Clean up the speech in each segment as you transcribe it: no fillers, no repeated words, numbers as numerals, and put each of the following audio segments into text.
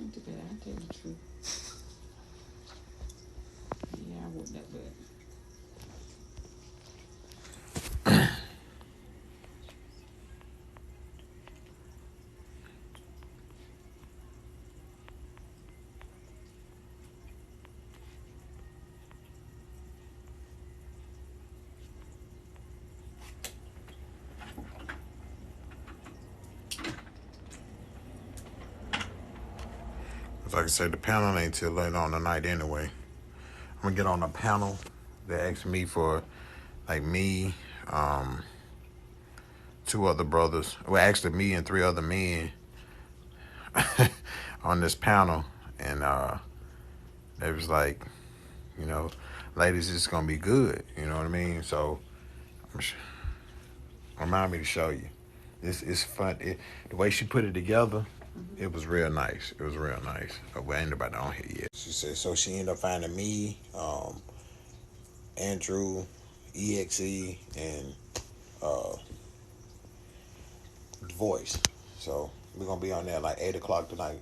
Ain't too bad. I tell you the truth. Yeah, I wouldn't that bad. Like I said, the panel ain't till late on the night anyway. I'm gonna get on a panel that asked me for, like, me, two other brothers. Well, actually, me and three other men on this panel, and they was like, you know, ladies, it's gonna be good. You know what I mean? So, remind me to show you. This is fun. The way she put it together, it was real nice. It was real nice. Well, ain't nobody on here yet. She said so. She ended up finding me, Andrew, EXE, and Voice. So we're gonna be on there like 8 o'clock tonight.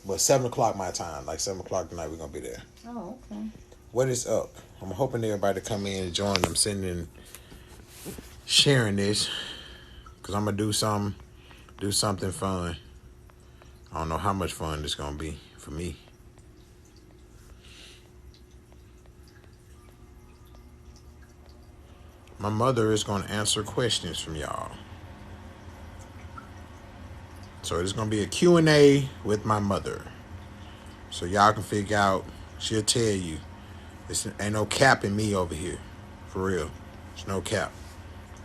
But 7 o'clock my time, like 7 o'clock tonight, we're gonna be there. Oh, okay. What is up? I'm hoping everybody to come in and join. I'm sending, sharing this, cause I'm gonna do something fun. I don't know how much fun it's gonna be for me. My mother is gonna answer questions from y'all. So it's gonna be a Q&A with my mother. So y'all can figure out. She'll tell you. Ain't no cap in me over here, for real. There's no cap.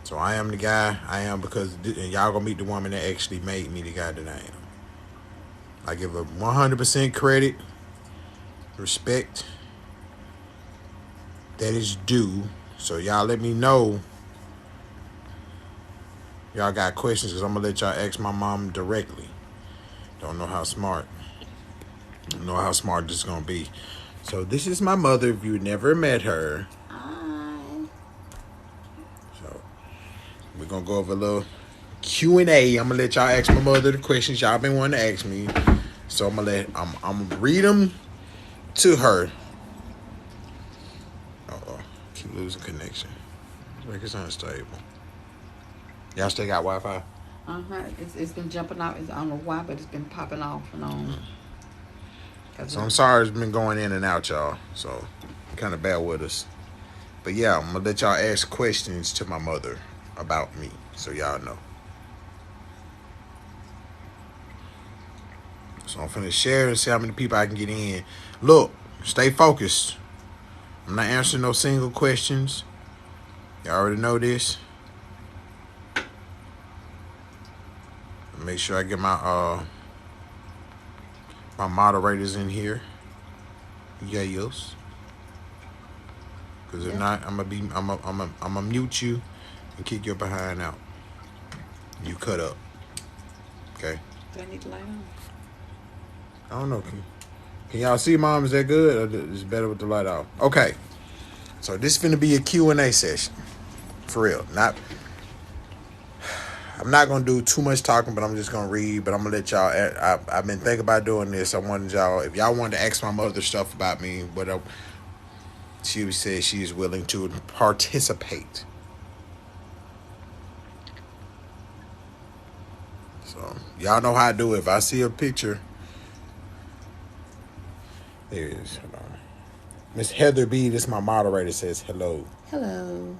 So I am the guy I am because y'all gonna meet the woman that actually made me the guy that I am. I give her 100% credit, respect that is due. So y'all let me know. Y'all got questions because I'm gonna let y'all ask my mom directly. Don't know how smart. Don't know how smart this is gonna be. So this is my mother. If you never met her, Hi. so we're gonna go over a little Q&A. I'm gonna let y'all ask my mother the questions y'all been wanting to ask me. So I'm gonna read them to her. Uh-oh, keep losing connection. Like it's unstable. Y'all still got Wi-Fi? It's been jumping out. I don't know why, but it's been popping off and on. So I'm sorry it's been going in and out, y'all. So kind of bear with us. But yeah, I'm gonna let y'all ask questions to my mother about me, so y'all know. So I'm finna share and see how many people I can get in. Look, stay focused. I'm not answering no single questions. Y'all already know this. Make sure I get my moderators in here. Yes. Because if not, I'm gonna mute you and kick your behind out. You cut up. Okay. Do I need to light on? I don't know. Can y'all see, Mom? Is that good? Or is it better with the light off? Okay. So this is finna be a Q&A session. For real. I'm not gonna do too much talking, but I'm just gonna read. But I'm gonna let y'all. I've been thinking about doing this. I wanted y'all, if y'all wanted to ask my mother stuff about me, but she said she is willing to participate. So y'all know how I do it. If I see a picture, there it is. Hold on. Miss Heather B, this is my moderator, says hello. Hello.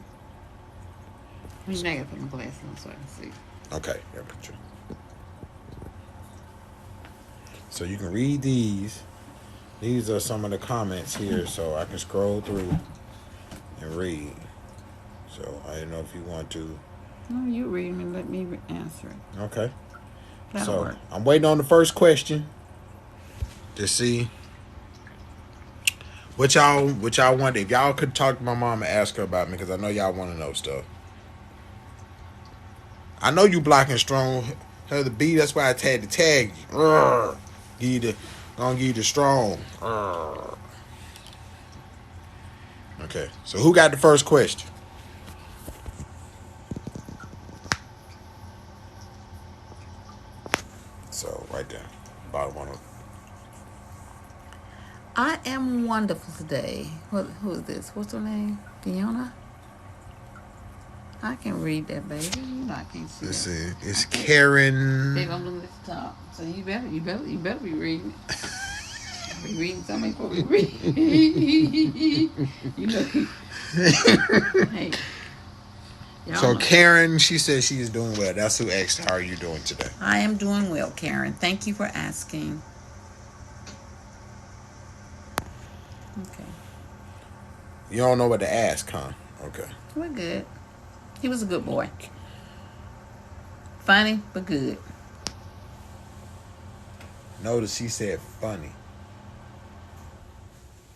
I mean, I gotta put my glasses on so I can see. Okay, got a picture. So you can read these. These are some of the comments here, so I can scroll through and read. So I don't know if you want to. No, you read them and let me answer it. Okay. That'll work. I'm waiting on the first question to see what y'all want. If y'all could talk to my mom and ask her about me, because I know y'all want to know stuff. I know you Black and Strong, Heather B. That's why I had to tag you. Gonna give you the strong. Okay. So who got the first question? So right there, bottom one. I am wonderful today. Who is this? What's her name? Fiona? I can read that, baby. You know I can't see Let's that. see. It's Baby, Karen. I'm looking at the top. So you better be reading. Be reading something before we read. You know. Hey. Y'all So know. Karen, she says she is doing well. That's who asked, how are you doing today? I am doing well, Karen. Thank you for asking. Okay. You don't know what to ask, huh? Okay. We're good. He was a good boy. Funny, but good. Notice she said funny.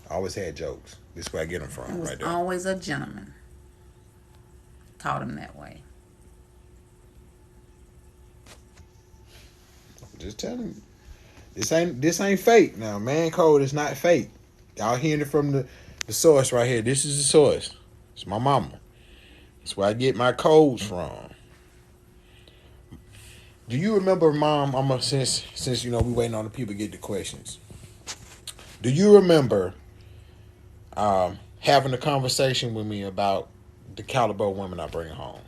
I always had jokes. This is where I get them He from, was right there. always a gentleman. Taught him that way. Just telling you. This ain't fake now. Man code is not fake. Y'all hearing it from the source right here. This is the source. It's my mama. That's where I get my codes from. Do you remember, Mom? Since you know we waiting on the people to get the questions. Do you remember having a conversation with me about the caliber of women I bring home?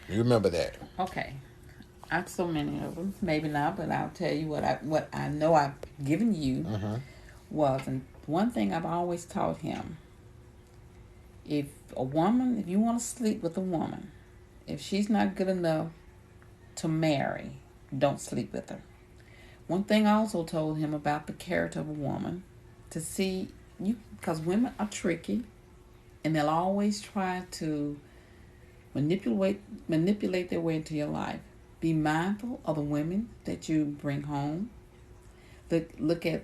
You remember that? Okay. I have so many of them. Maybe not, but I'll tell you what I know I've given you was, and one thing I've always taught him: if you want to sleep with a woman, if she's not good enough to marry, don't sleep with her. One thing I also told him about the character of a woman, to see you, because women are tricky, and they'll always try to manipulate their way into your life. Be mindful of the women that you bring home. Look at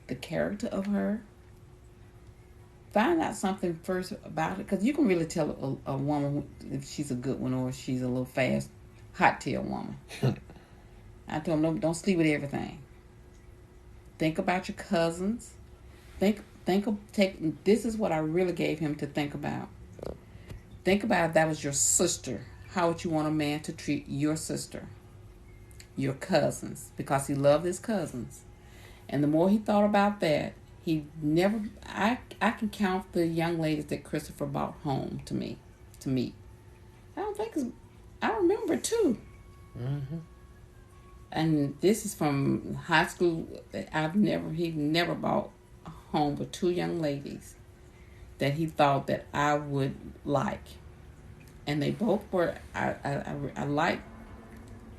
the character of her. Find out something first about her, because you can really tell a woman if she's a good one or if she's a little fast, hot tail woman. I told him don't sleep with everything. Think about your cousins. Take. This is what I really gave him to think about. Think about if that was your sister. How would you want a man to treat your sister, your cousins? Because he loved his cousins. And the more he thought about that, he never. I can count the young ladies that Christopher brought home to me to meet. I don't think I remember two. Mm-hmm. And this is from high school. He never brought home but two young ladies that he thought that I would like, and they both were. I liked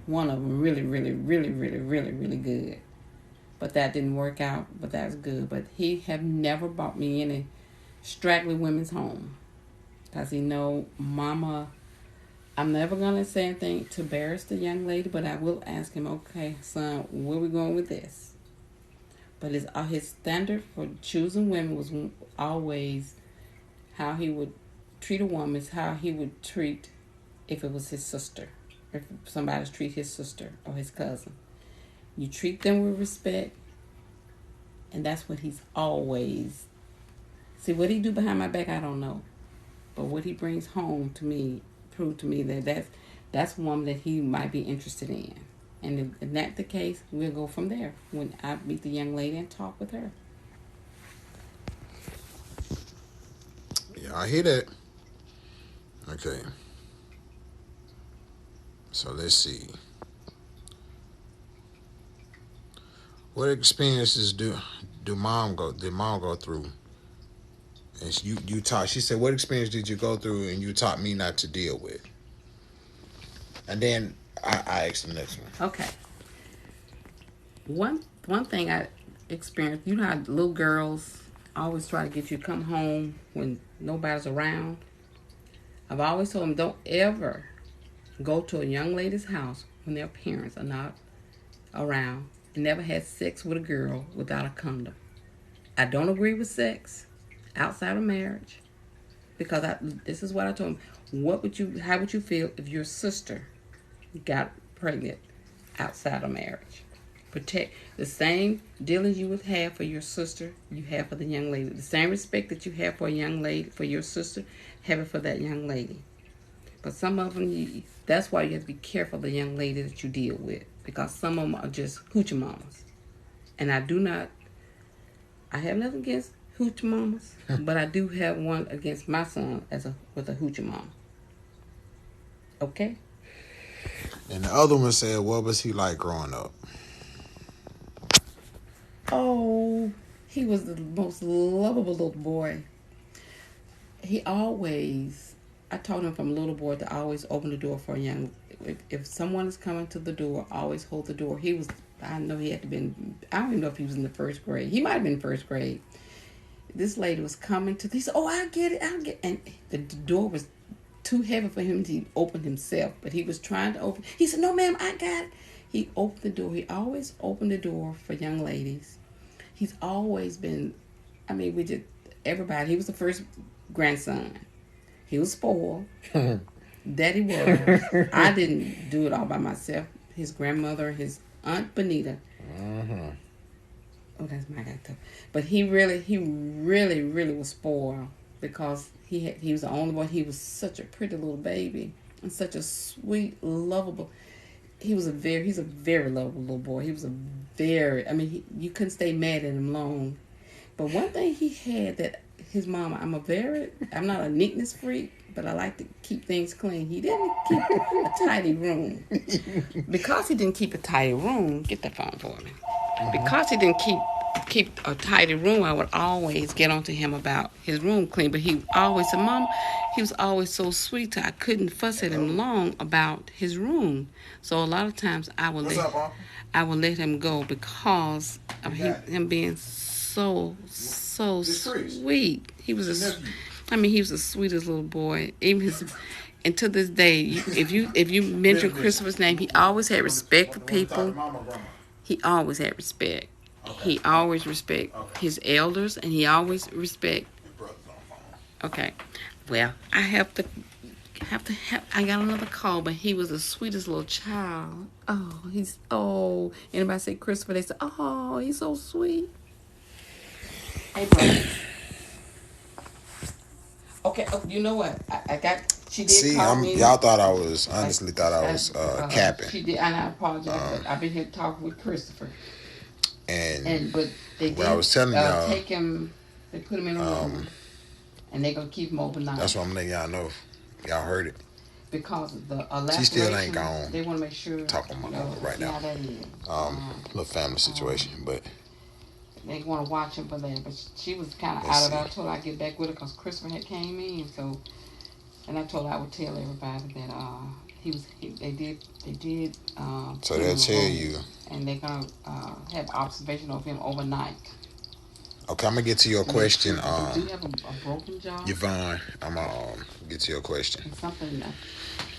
one of them really, really, really, really, really, really good. But that didn't work out. But that's good. But he have never bought me any straggly women's home, because he know, Mama, I'm never gonna say anything to embarrass the young lady, but I will ask him, okay, son, where we going with this? But his standard for choosing women was always how he would treat a woman is how he would treat if it was his sister, if somebody's treat his sister or his cousin. You treat them with respect, and that's what he's always. See, what he do behind my back, I don't know, but what he brings home to me proved to me that that's one that he might be interested in. And if that's the case, we'll go from there when I meet the young lady and talk with her. Yeah, I hear that. Okay. So let's see. What experiences did mom go through? And you taught. She said, "What experience did you go through, and you taught me not to deal with?" And then I asked the next one. Okay. One thing I experienced, you know how little girls always try to get you to come home when nobody's around. I've always told them, don't ever go to a young lady's house when their parents are not around. Never had sex with a girl without a condom. I don't agree with sex outside of marriage, because this is what I told him. How would you feel if your sister got pregnant outside of marriage? Protect the same dealings you would have for your sister, you have for the young lady. The same respect that you have for a young lady, for your sister, have it for that young lady. But some of them, that's why you have to be careful of the young lady that you deal with, because some of them are just hoochie mamas. And I do not I have nothing against hoochie mamas, but I do have one against my son with a hoochie mama. Okay. And the other one said, what was he like growing up? Oh, he was the most lovable little boy. He always, I told him from a little boy to always open the door for a young. If someone is coming to the door, always hold the door. He was, I know he had to been, I don't even know if he was in the first grade. He might have been first grade. This lady was coming to, he said, oh, I get it, and the door was too heavy for him to open himself, but he was trying to open. He said, no, ma'am, I got it. He opened the door. He always opened the door for young ladies. He's always been, I mean, we did, everybody, he was the first grandson. He was spoiled. That he was. I didn't do it all by myself. His grandmother, his Aunt Benita. Mm-hmm. Oh, that's my guy too. But he really was spoiled because he was the only boy. He was such a pretty little baby and such a sweet, lovable. He's a very lovable little boy. He was you couldn't stay mad at him long. But one thing he had that his mama, I'm not a neatness freak, but I like to keep things clean. He didn't keep a tidy room. Because he didn't keep a tidy room, get that phone for me. Because he didn't keep a tidy room, I would always get onto him about his room clean. But he always said, Mom, he was always so sweet. I couldn't fuss at him long about his room. So a lot of times I would let him go because of him being so sweet. He was he was the sweetest little boy. Even and to this day, if you mention Christopher's name, he always had respect for people. He always had respect. He always respect his elders, and he always respect. Okay, well, I got another call, but he was the sweetest little child. Anybody say Christopher, they say, oh, he's so sweet. Hey, brother. Okay, you know what? I got. She did call me. Y'all thought I was capping. She did, and I apologize. I've been here talking with Christopher. But they did. I was telling y'all, take him. They put him in a room, and they're gonna keep him overnight. That's what I'm letting y'all know. Y'all heard it. Because of the laceration, she still ain't gone. They want to make sure. Talk on my mother right now. Little family situation, but they want to watch him for that. But she was kind of out of it. I told her I'd get back with her because Christopher had came in, so. And I told her I would tell everybody that they did. So they'll tell you. And they're gonna have observation of him overnight. Okay, I'm gonna get to your question. Do you have a broken jaw? Yvonne, I'm gonna get to your question. And something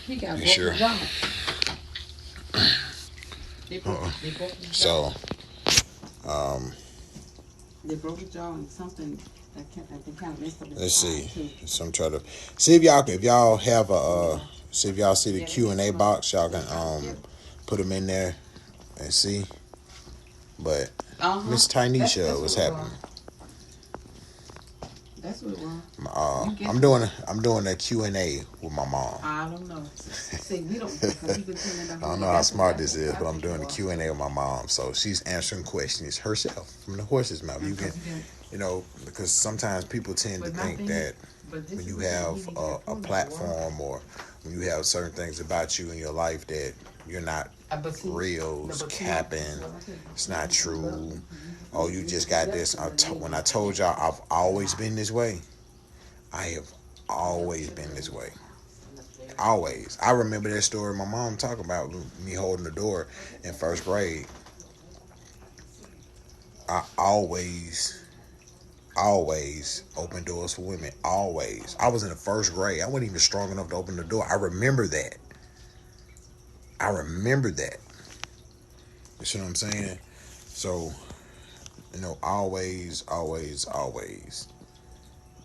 he got a broken jaw. They broke his jaw. So, they broke his jaw and something. Let's see. So I'm trying to see if y'all have see if y'all see the Q&A box. Y'all can put them in there and see. But Miss Tynesha, what's happening? That's what it was. I'm doing a Q&A with my mom. I don't know. See, we don't. I don't know how smart this is, but I'm doing a Q&A with my mom. So she's answering questions herself from the horse's mouth. You can. Because sometimes people tend to think that when you have a platform or when you have certain things about you in your life that you're not real, it's capping, it's not true. Oh, you just got this. When I told y'all I've always been this way, I have always been this way. Always. I remember that story my mom talking about me holding the door in first grade. I always open doors for women. Always. I was in the first grade. I wasn't even strong enough to open the door. I remember that. You see what I'm saying? So, always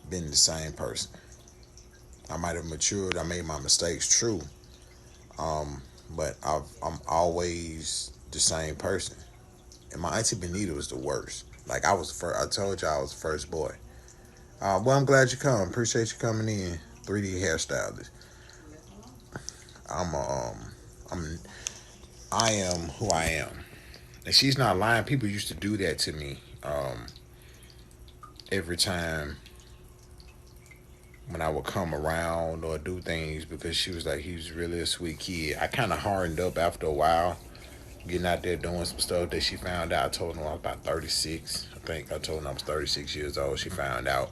been the same person. I might have matured. I made my mistakes, true. But I'm always the same person. And my auntie Benita was the worst. Like I was the first. I told you I was the first boy. Well, I'm glad you come. Appreciate you coming in. 3D hairstylist. I am who I am, and she's not lying. People used to do that to me. every time when I would come around or do things because she was like, he was really a sweet kid. I kind of hardened up after a while, getting out there doing some stuff that she found out. I told her I was about 36. I think I told her I was 36 years old. She found out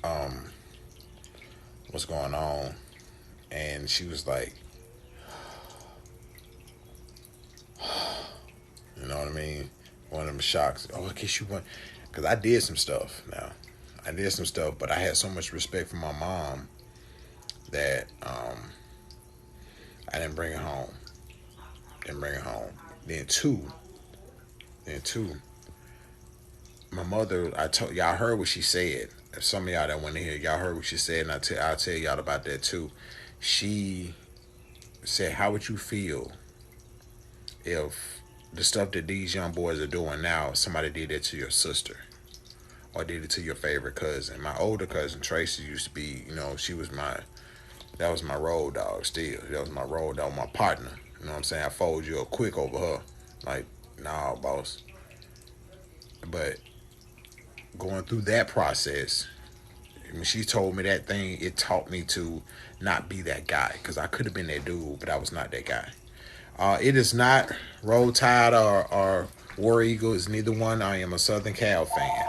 um, what's going on. And she was like, you know what I mean? One of them shocks. Oh, I guess you want. Because I did some stuff now. I did some stuff, but I had so much respect for my mom that I didn't bring her home. Didn't bring her home. Then two, my mother, I told y'all heard what she said. If some of y'all that went in here, y'all heard what she said, and I'll tell y'all about that too. She said, "How would you feel if the stuff that these young boys are doing now, somebody did that to your sister or did it to your favorite cousin?" My older cousin Tracy used to be, that was my road dog still. That was my road dog, my partner. You know what I'm saying? I fold you up quick over her. Like, nah, boss. But going through that process, when she told me that thing, it taught me to not be that guy. Because I could have been that dude, but I was not that guy. It is not Roll Tide or War Eagle. It's neither one. I am a Southern Cal fan.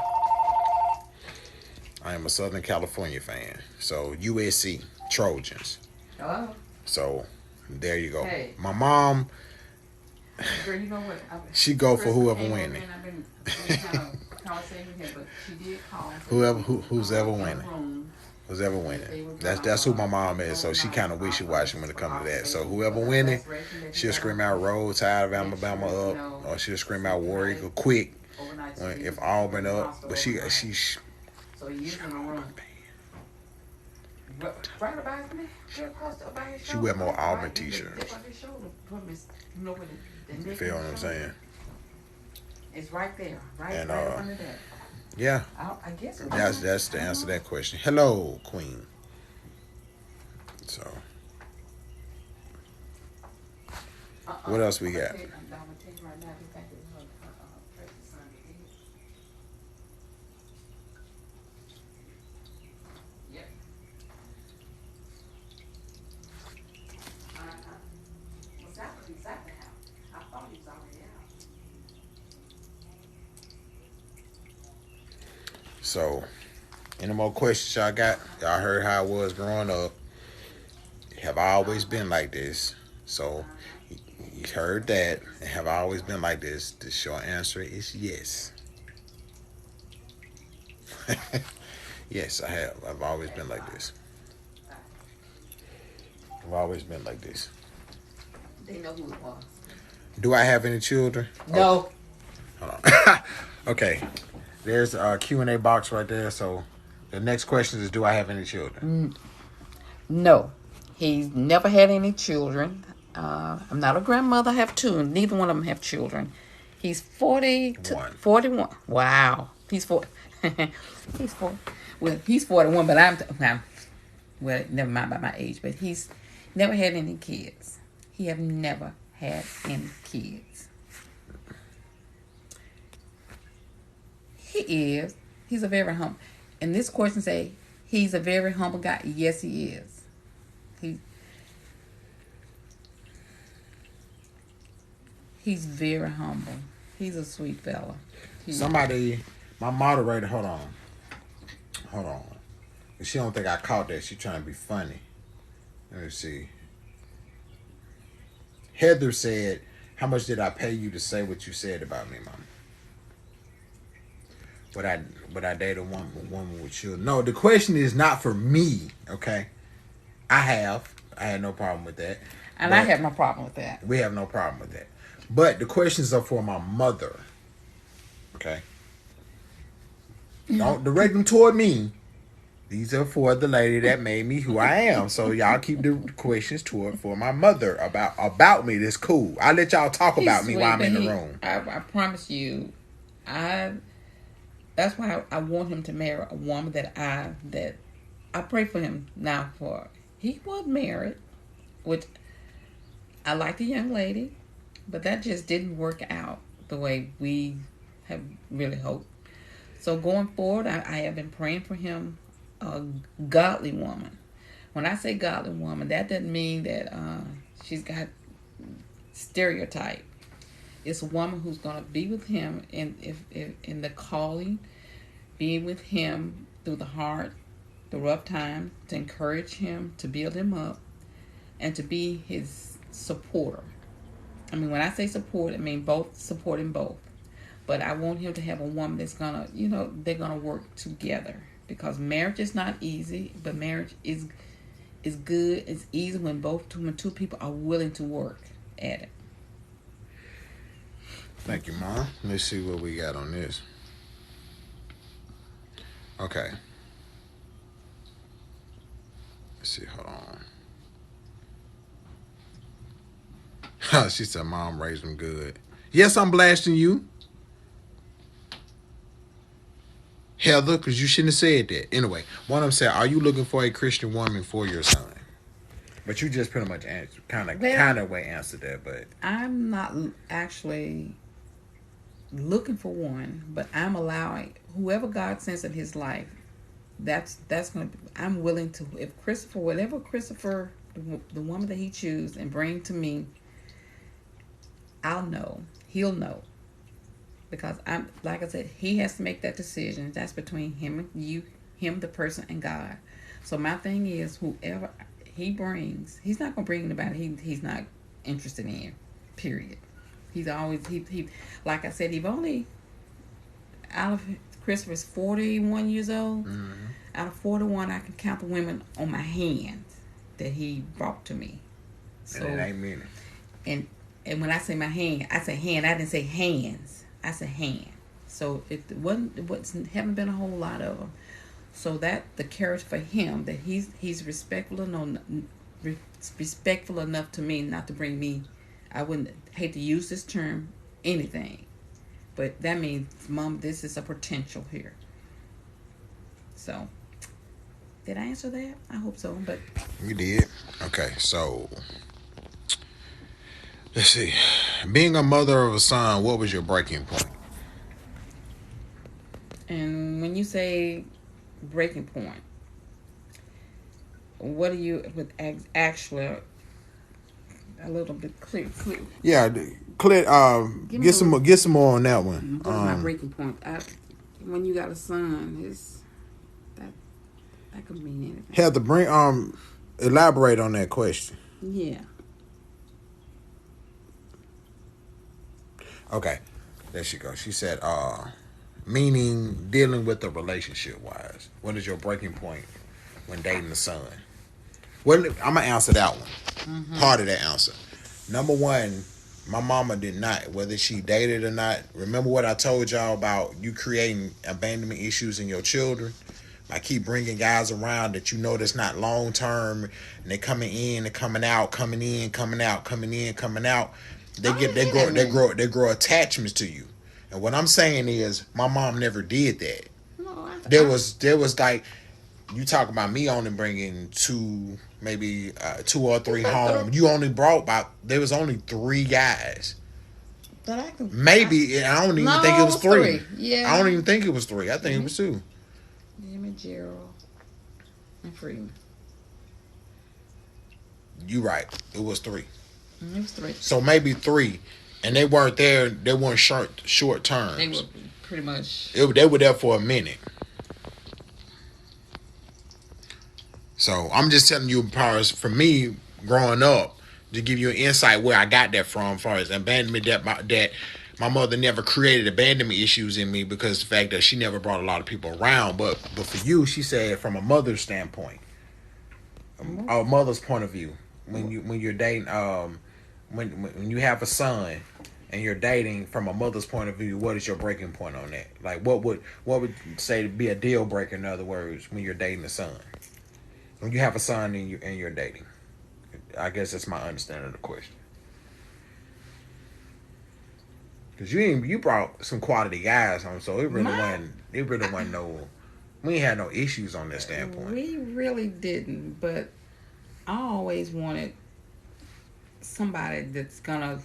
I am a Southern California fan. So USC Trojans. Hello. So there you go. Hey. My mom, Girl, you know what? she go for whoever winning. I've been kind of conversating with her, but she did call. Who's ever winning. Who's ever winning. That's who my mom is. So she kind of wishy-washy when it comes to that. So whoever winning, she'll scream out Roll Tide of Alabama up, or she'll scream out War Eagle quick if Auburn up. But she So he is in the room. Right about me. She wear more Auburn t-shirts. You feel what I'm saying? It's right there, right And under that. yeah, I guess that's the answer to that question. Hello, Queen. So, what else we got? So, any more questions y'all got? Y'all heard how I was growing up. Have I always been like this? So, you heard that. Have I always been like this? The short answer is yes. Yes, I have. I've always been like this. I've always been like this. They know who it was. Do I have any children? No. Oh. Hold on. Okay. There's a Q&A box right there. So the next question is, do I have any children? No. He's never had any children. I'm not a grandmother. I have two. Neither one of them have children. He's 41. Wow. He's 40. He's 40. Well, he's 41, but I'm well, never mind about my age, but he's never had any kids. He have never had any kids. He's a very humble. And this question say, he's a very humble guy. Yes, he is. He's very humble. He's a sweet fella. My moderator, hold on. She don't think I caught that. She trying to be funny. Let me see. Heather said, "How much did I pay you to say what you said about me, Mom? Would I date a woman with children?" No, the question is not for me, okay? I had no problem with that. And I have no problem with that. We have no problem with that. But the questions are for my mother, okay? Don't direct them toward me. These are for the lady that made me who I am. So y'all keep the questions for my mother about me. That's cool. I'll let y'all talk about me while I'm in the room. I promise you, that's why I want him to marry a woman that I pray for him now for. He was married, which I like the young lady, but that just didn't work out the way we have really hoped. So going forward, I have been praying for him a godly woman. When I say godly woman, that doesn't mean that she's got stereotype. It's a woman who's going to be with him if in the calling, being with him through the hard, the rough time, to encourage him, to build him up, and to be his supporter. I mean, when I say support, I mean both, supporting both. But I want him to have a woman that's gonna, they're gonna work together, because marriage is not easy, but marriage is good. It's easy when when two people are willing to work at it. Thank you, Mom. Let's see what we got on this. Okay. Let's see. Hold on. She said, "Mom raised him good." Yes, I'm blasting you, Heather, because you shouldn't have said that. Anyway, one of them said, "Are you looking for a Christian woman for your son?" But you just pretty much kind of way answered that. But I'm not actually looking for one, but I'm allowing whoever God sends in his life. That's gonna. I'm willing to, if Christopher, whatever Christopher, the woman that he chooses and bring to me, I'll know. He'll know, because I'm, like I said, he has to make that decision. That's between him and you, him, the person, and God. So my thing is, whoever he brings, he's not gonna bring anybody he's not interested in. Period. He's always he like I said, out of Christopher's 41 years old. mm-hmm. Out of 41, I can count the women on my hands that he brought to me. So, and it ain't many. And when I say my hand, I say hand. I didn't say hands. I said hand. So it haven't been a whole lot of them. So that the character for him, that he's respectful enough to me not to bring me. I wouldn't hate to use this term, anything, but that means, Mom, this is a potential here. So, did I answer that? I hope so. But You did. Okay, so let's see. Being a mother of a son, what was your breaking point? and when you say breaking point, what are you with actually a little bit clear? Yeah, clear. Get some more on that one. What is my breaking point? When you got a son, that could mean anything. Have to bring elaborate on that question. Yeah. Okay, there she goes. She said, meaning dealing with the relationship wise. What is your breaking point when dating a son? Well, I'm gonna answer that one. Mm-hmm. Part of that answer. Number one, my mama did not, whether she dated or not. Remember what I told y'all about you creating abandonment issues in your children? I keep bringing guys around that you know that's not long term, and they coming in and coming out, coming in, coming out, coming in, coming out. They grow attachments to you. And what I'm saying is, my mom never did that. No, there was like, you talk about me only bringing two, maybe 2 or 3 home. You only brought there was only 3 guys. But I don't even think it was 3. Yeah. I don't even think it was 3. I think it was 2. Jimmy, Gerald, and Freeman. You right. It was 3. It was 3. So maybe 3. And they weren't there. They weren't short terms. They were pretty much. They were there for a minute. So I'm just telling you, for me growing up, to give you an insight where I got that from, as far as abandonment, that my mother never created abandonment issues in me, because the fact that she never brought a lot of people around. But for you, she said from a mother's standpoint, a mother's point of view, when you're dating, when you have a son and you're dating from a mother's point of view, what is your breaking point on that? Like, what would say to be a deal breaker, in other words, when you're dating a son? When you have a son and you're dating, I guess that's my understanding of the question. Because you brought some quality guys home, so it really wasn't no. We ain't had no issues on that standpoint. We really didn't, but I always wanted somebody that's gonna,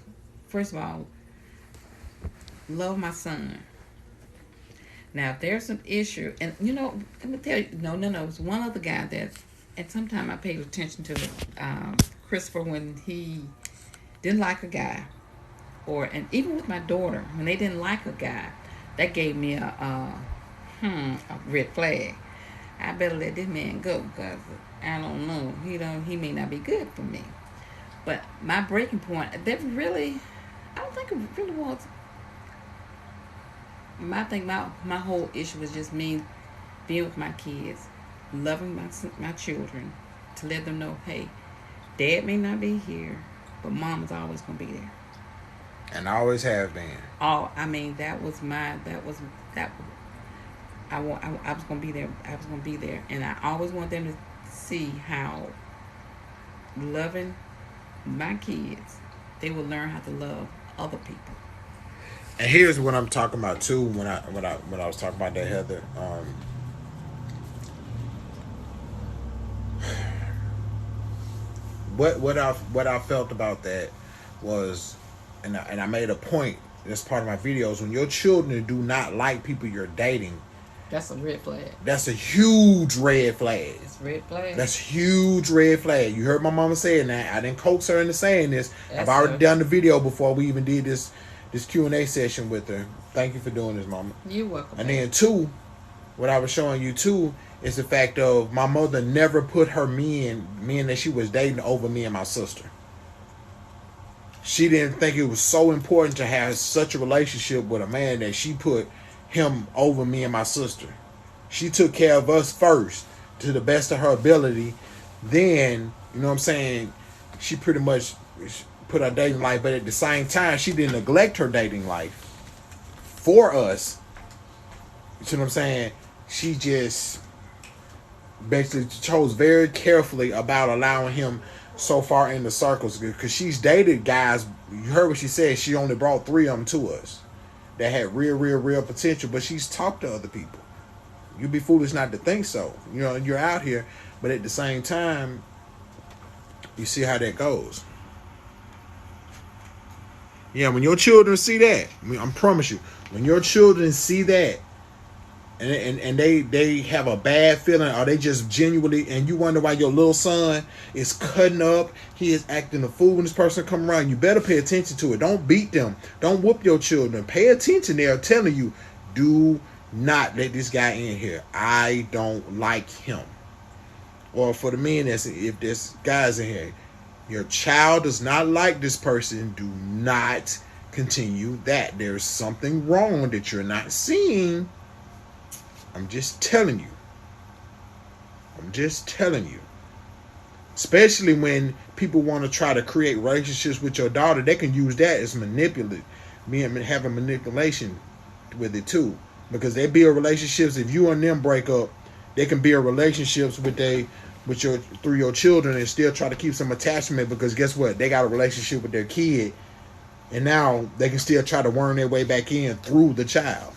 first of all, love my son. Now, if there's an issue, and you know, let me tell you, no, it's one other guy that, at some time I paid attention to Christopher when he didn't like a guy, and even with my daughter when they didn't like a guy, that gave me a red flag. I better let this man go because I don't know, he may not be good for me. But my breaking point, that really, I don't think it really was. My whole issue was just me being with my kids, loving my children, to let them know, hey, dad may not be here, but mom is always gonna be there. And I always have been. Oh, I mean, that. I was gonna be there. I was gonna be there, and I always want them to see how loving my kids, they will learn how to love other people. And here's what I'm talking about too. When I was talking about that, Heather. What I felt about that was, and I made a point. That's part of my videos. When your children do not like people you're dating, That's a red flag. that's a huge red flag. It's red flag. That's huge red flag. You heard my mama saying that. I didn't coax her into saying this. That's I've already done the video before we even did this Q&A session with her. Thank you for doing this, mama. You're welcome. And then two, what I was showing you too is the fact of my mother never put her men that she was dating over me and my sister. She didn't think it was so important to have such a relationship with a man that she put him over me and my sister. She took care of us first to the best of her ability. Then, you know what I'm saying, she pretty much put her dating life, but at the same time, she didn't neglect her dating life for us. You see what I'm saying? She just basically chose very carefully about allowing him so far in the circles, because she's dated guys. You heard what she said. She only brought 3 of them to us that had real potential, but she's talked to other people. You'd be foolish not to think so. You know, you're out here, but at the same time, you see how that goes. Yeah, when your children see that, I promise you, when your children see that, and they have a bad feeling, or they just genuinely, and you wonder why your little son is cutting up, he is acting a fool when this person come around, you better pay attention to it. Don't beat them. Don't whoop your children. Pay attention. They're telling you, do not let this guy in here. I don't like him. Or for the men, if this guy's in here, your child does not like this person, do not continue that. There's something wrong that you're not seeing. I'm just telling you. Especially when people want to try to create relationships with your daughter, they can use that as manipulative. Having manipulation with it too. Because they build relationships. If you and them break up, they can build relationships through your children and still try to keep some attachment, because guess what? They got a relationship with their kid, and now they can still try to worm their way back in through the child.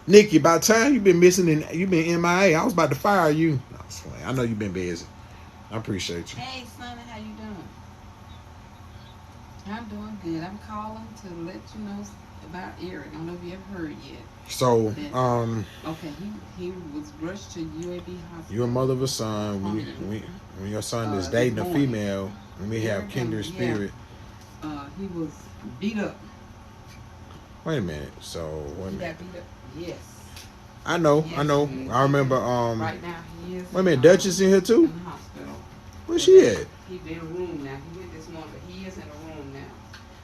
Nikki, by the time you've been missing and you've been MIA, I was about to fire you. I know you've been busy. I appreciate you. Hey, Sonny, how you doing? I'm doing good. I'm calling to let you know about Eric. I don't know if you ever heard yet. So, okay, he was rushed to UAB hospital. You're a mother of a son. When your son is dating a female, and we have kindred spirit. He was beat up. Wait a minute. So, He got beat up. Yes. I know. I remember. Right now he is. Wait a minute, Duchess in here too? In the hospital. Where's she at? He's in a room now. He went this morning, but he is in a room now.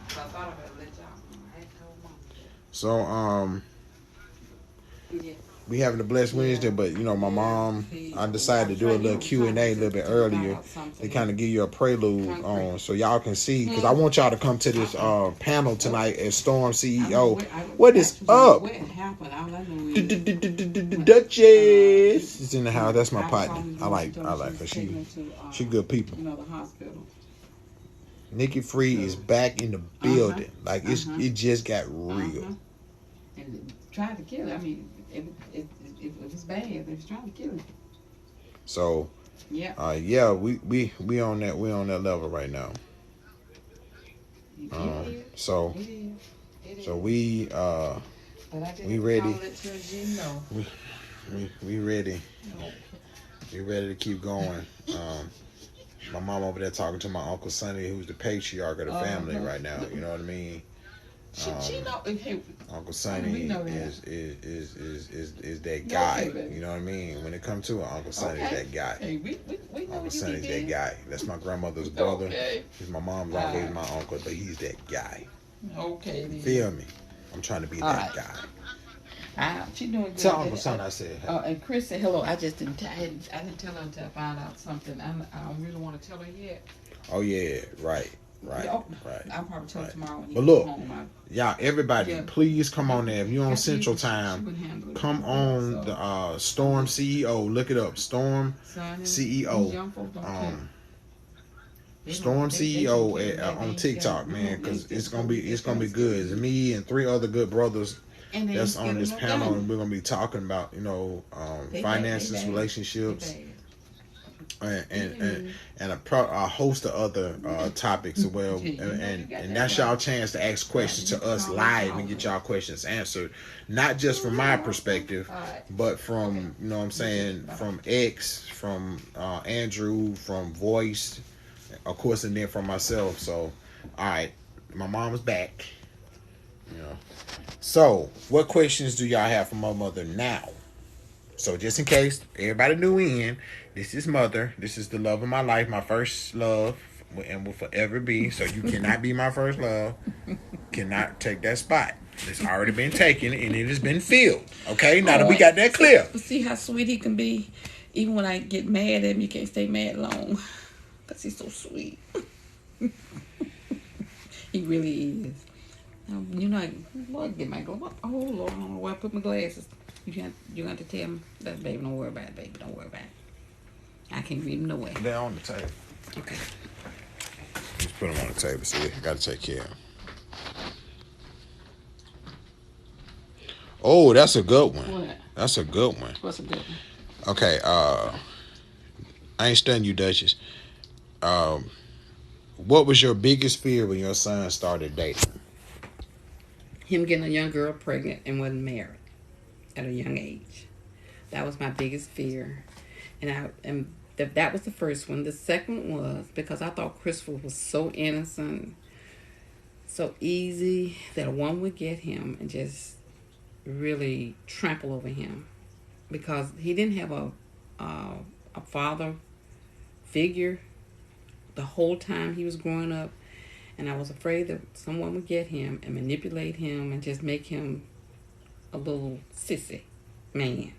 So I thought I better let y'all know. I had told Mom that. So Yeah. we having a blessed Wednesday, but you know, my mom, I decided to do a little Q&A a little bit earlier to kind of give you a prelude on, so y'all can see, because I want y'all to come to this panel tonight as Storm CEO. What is up? Duchess is in the house. That's my partner. I like her. She good people. Nikki Free is back in the building. Like it just got real. And tried to kill her. I mean, it was bad. They was trying to kill him. So, we on that level right now. So we But I We ready. call it to you know. We ready. Okay. We ready to keep going. My mom over there talking to my Uncle Sonny, who's the patriarch of the family right now. You know what I mean? She know. Hey, Uncle Sonny know that. is that guy. Okay, you know what I mean? When it comes to it, Uncle Sonny's that guy. Hey, we know Uncle you Sonny's that guy. That's my grandmother's brother. Okay. My mom's always my uncle, but he's that guy. Okay. Then. Feel me? I'm trying to be that guy. She doing good. Tell Uncle Sonny I said. Oh, and Chris said hello. I just didn't. I didn't tell her until I found out something. I don't really want to tell her yet. Oh yeah, right. I'll probably tell her tomorrow when you But look, go home. y'all, everybody, please come on there. If you're on Central Time, come on the Storm CEO. Look it up, Storm CEO. Storm CEO on TikTok, man, because it's gonna be good. It's me and 3 other good brothers that's on this panel, and we're gonna be talking about finances, relationships, and a host of other topics as well. And that's y'all chance to ask questions to us live and get y'all questions answered, not just from my perspective, but from from X, from Andrew, from Voice, of course, and then from myself. So, all right, my mom's back. So, what questions do y'all have for my mother now? So, just in case everybody new in, this is mother. This is the love of my life, my first love, and will forever be. So, you cannot be my first love. Cannot take that spot. It's already been taken and it has been filled. Okay, now that we got that clear. See how sweet he can be. Even when I get mad at him, you can't stay mad long. Because he's so sweet. He really is. Lord, get my glasses. Oh, Lord, I don't know where I put my glasses. You got to tell him that, baby, don't worry about it, baby. Don't worry about it. I can't read them no way. They're on the table. Okay. Just put them on the table. See, I got to take care of them. Oh, that's a good one. What? That's a good one. What's a good one? Okay, I ain't studying you, Duchess. What was your biggest fear when your son started dating? Him getting a young girl pregnant and wasn't married at a young age. That was my biggest fear. And that was the first one. The second was because I thought Christopher was so innocent, so easy, that a woman would get him and just really trample over him. Because he didn't have a father figure the whole time he was growing up. And I was afraid that someone would get him and manipulate him and just make him a little sissy man.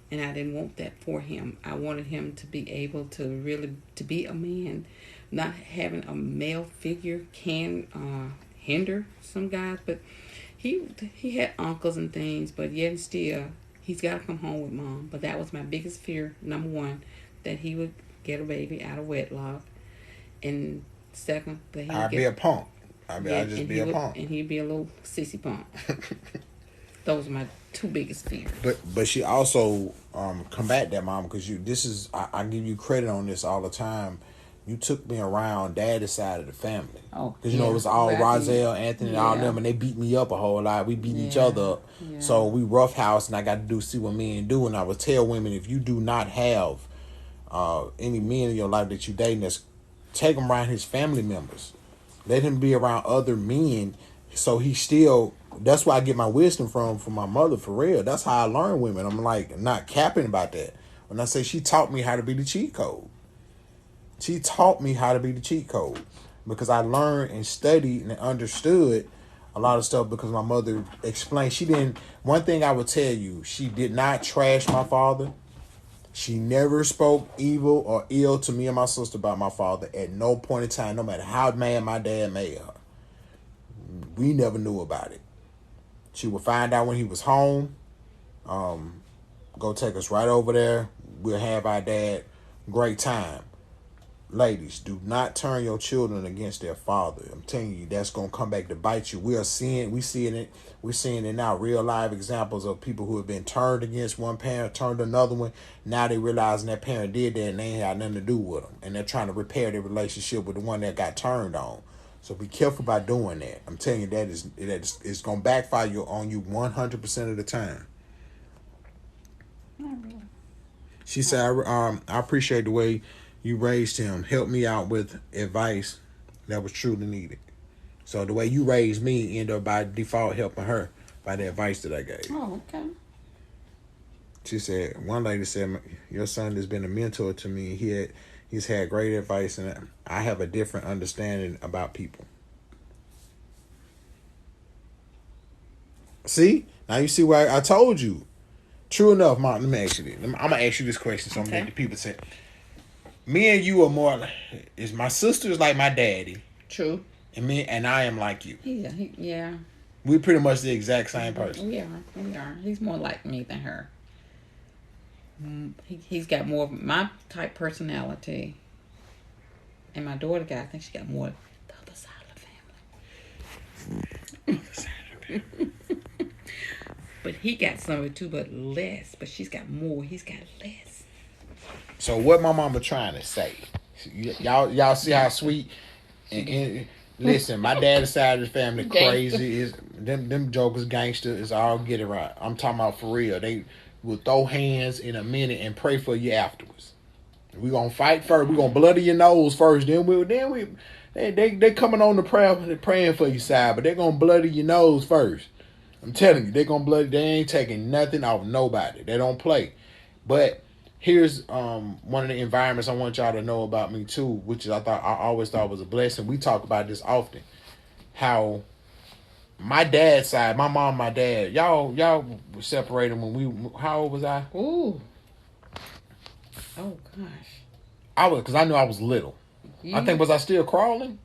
And I didn't want that for him. I wanted him to be able to really to be a man. Not having a male figure can hinder some guys, but he had uncles and things, but yet still he's got to come home with mom. But that was my biggest fear. Number one, that he would get a baby out of wedlock, and second, that I'd be a punk. I'd just be a punk, and he'd be a little sissy punk. Those are my 2 biggest fears. But she also combat that, mom, because I give you credit on this all the time. You took me around daddy's side of the family. Oh, because it was all Rozelle, Anthony, and all them, and they beat me up a whole lot. We beat each other up. Yeah. So we roughhouse, and I got to see what men do. And I would tell women, if you do not have any men in your life that you dating, take him around his family members. Let him be around other men, so he still. That's where I get my wisdom from my mother, for real. That's how I learn women. I'm like not capping about that. When I say she taught me how to be the cheat code. She taught me how to be the cheat code because I learned and studied and understood a lot of stuff because my mother explained. She didn't. One thing I would tell you, she did not trash my father. She never spoke evil or ill to me and my sister about my father at no point in time, no matter how mad my dad made her. We never knew about it. She would find out when he was home, go take us right over there. We'll have our dad. Great time. Ladies, do not turn your children against their father. I'm telling you, that's going to come back to bite you. We're seeing it now, real live examples of people who have been turned against one parent, turned another one. Now they realizing that parent did that and they ain't had nothing to do with them. And they're trying to repair their relationship with the one that got turned on. So be careful about doing that. I'm telling you that it's gonna backfire on you 100% of the time. Not really. She said, I appreciate the way you raised him. Help me out with advice that was truly needed. So the way you raised me ended up by default helping her by the advice that I gave. Oh, okay. She said, one lady said, your son has been a mentor to me. He's had great advice, and I have a different understanding about people. See? Now you see why I told you. True enough, Mom, let me ask you this. I'm going to ask you this question so I'm going to let the people say, me and you are more, is my sister is like my daddy. True. And I am like you. Yeah. We're pretty much the exact same person. We are. He's more like me than her. He's got more of my type personality. And my daughter I think she got more the other side of the family. But he got some of it too, but less. But she's got more. He's got less. So what my mama trying to say? Y'all see how sweet and listen, my dad's side of the family crazy is them jokers gangster is all get it right. I'm talking about for real. They will throw hands in a minute and pray for you afterwards. We gonna fight first. We gonna bloody your nose first. They coming on the prayer, they praying for you side, but they gonna bloody your nose first. I'm telling you, they gonna bloody. They ain't taking nothing off nobody. They don't play. But here's one of the environments I want y'all to know about me too, which is I always thought was a blessing. We talk about this often. How my dad's side, my mom, my dad, y'all were separated when how old was I? Ooh. Oh gosh. Because I knew I was little. I think was I still crawling?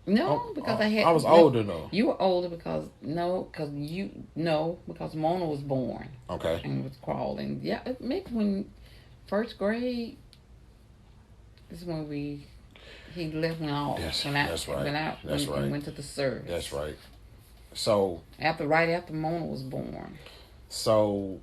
No, because I was older though. You were older because because Mona was born. Okay. And was crawling. Yeah, maybe when first grade is when he left and off. Yes, that's right. That's right. Went to the service. That's right. So right after Mona was born. So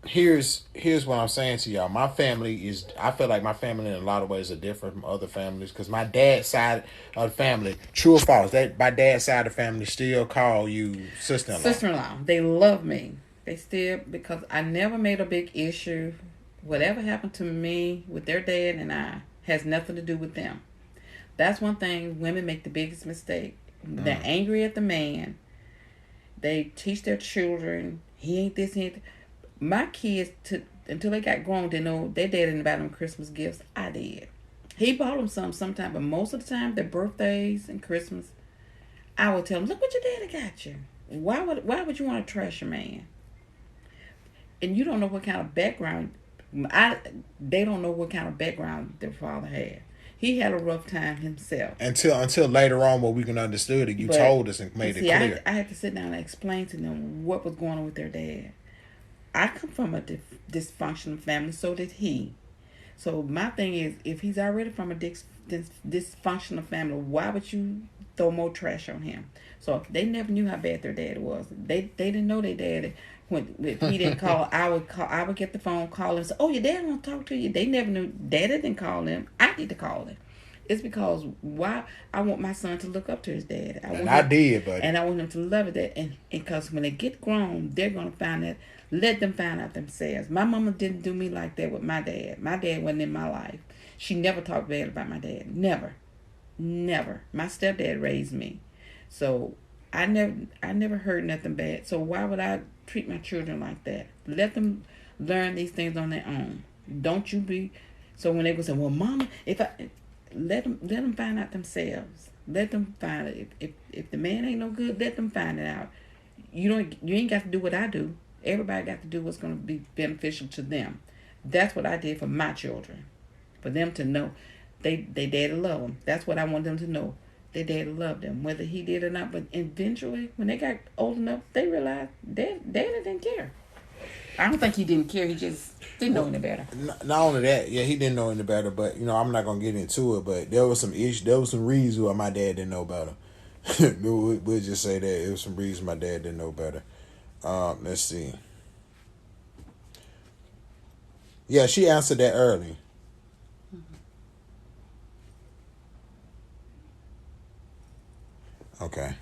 here's what I'm saying to y'all. My family I feel like my family in a lot of ways are different from other families because my dad's side of the family, true or false, that my dad's side of the family still call you sister-in-law. Sister-in-law. They love me. They still, because I never made a big issue. Whatever happened to me with their dad and I has nothing to do with them. That's one thing women make the biggest mistake. They're angry at the man. They teach their children, he ain't this, he ain't that. My kids, until they got grown, they know their dad didn't buy them Christmas gifts. I did. He bought them sometime, but most of the time, their birthdays and Christmas, I would tell them, look what your daddy got you. Why would you want to trash your man? And you don't know what kind of background, they don't know what kind of background their father had. He had a rough time himself. Until later on, where we can understood it, you told us and made it clear. I had to sit down and explain to them what was going on with their dad. I come from a dysfunctional family, so did he. So my thing is, if he's already from a dysfunctional family, why would you throw more trash on him? So if they never knew how bad their dad was. They didn't know their dad. If he didn't call, I would get the phone, call him, and say, "Oh, your dad want to talk to you." They never knew. Daddy didn't call him. I need to call him. It's because why I want my son to look up to his dad. I did, buddy. And I want him to love it. And because when they get grown, they're gonna find that. Let them find out themselves. My mama didn't do me like that with my dad. My dad wasn't in my life. She never talked bad about my dad. Never. My stepdad raised me. So I never heard nothing bad. So why would I treat my children like that? Let them learn these things on their own. Don't you be so when they go say, well, mama, let them find out themselves. Let them find it. If the man ain't no good, let them find it out. You ain't got to do what I do. Everybody got to do what's going to be beneficial to them. That's what I did for my children. For them to know they daddy love them. That's what I want them to know. Their daddy loved them, whether he did or not. But eventually, when they got old enough, they realized daddy didn't care. I don't think he didn't care. He just didn't know any better. Not only that, yeah, he didn't know any better. But I'm not gonna get into it. But there was some reasons why my dad didn't know better. We'll just say that it was some reasons my dad didn't know better. Let's see. Yeah, she answered that early. Okay.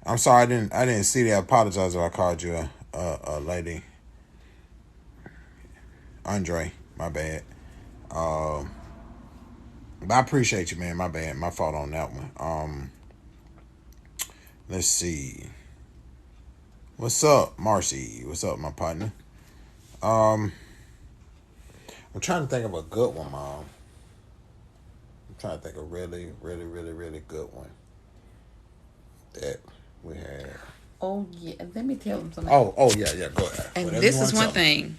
I'm sorry, I didn't see that. I apologize if I called you a lady. Andre, my bad. But I appreciate you, man. My bad. My fault on that one. Let's see. What's up, Marcy? What's up, my partner? I'm trying to think of a good one, Mom. I'm trying to think of a really, really, really, really good one that we had. Oh yeah, let me tell them something. Oh yeah. Go ahead. And Whatever this you want is to one tell me. thing.